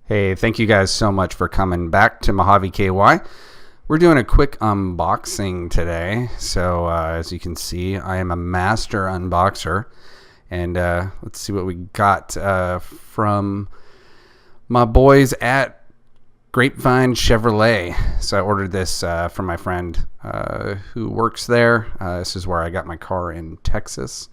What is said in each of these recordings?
Hey, thank you guys so much for coming back to MojaveKY. We're doing a quick unboxing today. So as you can see, I am a master unboxer. And let's see what we got from my boys at Grapevine Chevrolet. So I ordered this from my friend who works there. This is where I got my car in Texas.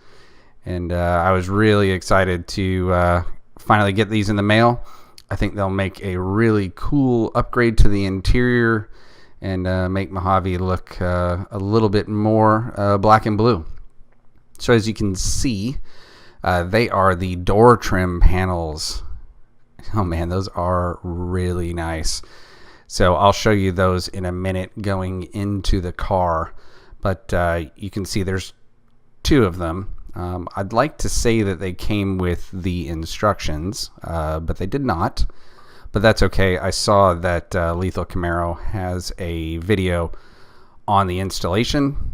And I was really excited to finally get these in the mail. I think they'll make a really cool upgrade to the interior and make Mojave look a little bit more black and blue. So as you can see, they are the door trim panels. Oh man, those are really nice. So I'll show you those in a minute going into the car. But you can see there's two of them. I'd like to say that they came with the instructions, but they did not. But that's okay. I saw that Lethal Camaro has a video on the installation,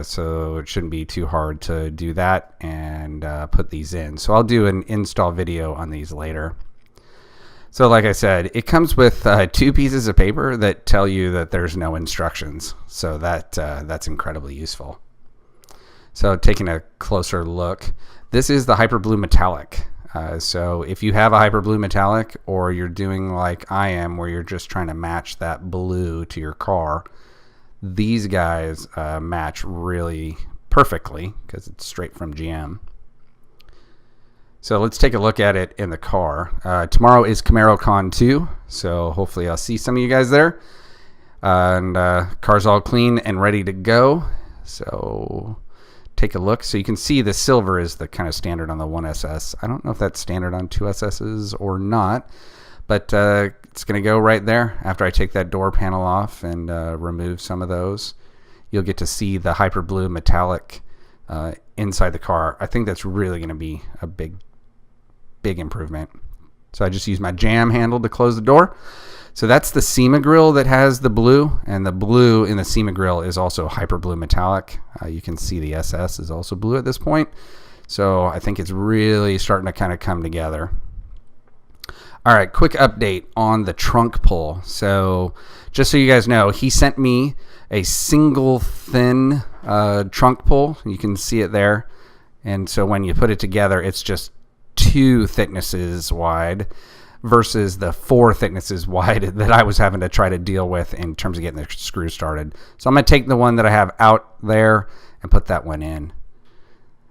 so it shouldn't be too hard to do that and put these in. So I'll do an install video on these later. So like I said, it comes with two pieces of paper that tell you that there's no instructions. So that's incredibly useful. So taking a closer look, this is the Hyper Blue Metallic. So if you have a Hyper Blue Metallic, or you're doing like I am, where you're just trying to match that blue to your car, these guys match really perfectly because it's straight from GM. So let's take a look at it in the car. Tomorrow is Camaro Con 2, so hopefully I'll see some of you guys there. And car's all clean and ready to go. So take a look. So you can see the silver is the kind of standard on the 1SS. I don't know if that's standard on 2SSs or not, but it's going to go right there. After I take that door panel off and remove some of those, you'll get to see the Hyper Blue Metallic inside the car. I think that's really going to be a big improvement. So I just use my jam handle to close the door. So that's the SEMA grill that has the blue, and the blue in the SEMA grill is also Hyper Blue Metallic. You can see the SS is also blue at this point. So I think it's really starting to kind of come together. All right, quick update on the trunk pull. So just so you guys know, he sent me a single thin trunk pull. You can see it there. And so when you put it together, it's just 2 thicknesses wide versus the 4 thicknesses wide that I was having to try to deal with in terms of getting the screw started. So I'm going to take the one that I have out there and put that one in.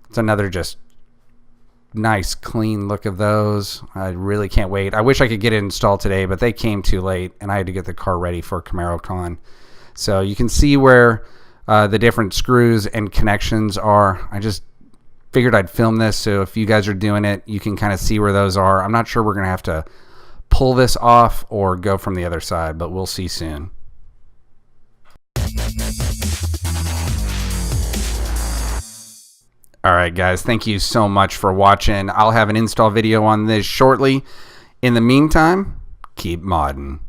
It's another just nice clean look of those. I really can't wait. I wish I could get it installed today, but they came too late and I had to get the car ready for Camaro Con. So you can see where the different screws and connections are. I just figured I'd film this, so if you guys are doing it, you can kind of see where those are. I'm not sure we're going to have to pull this off or go from the other side, but we'll see soon. All right, guys, thank you so much for watching. I'll have an install video on this shortly. In the meantime, keep modding.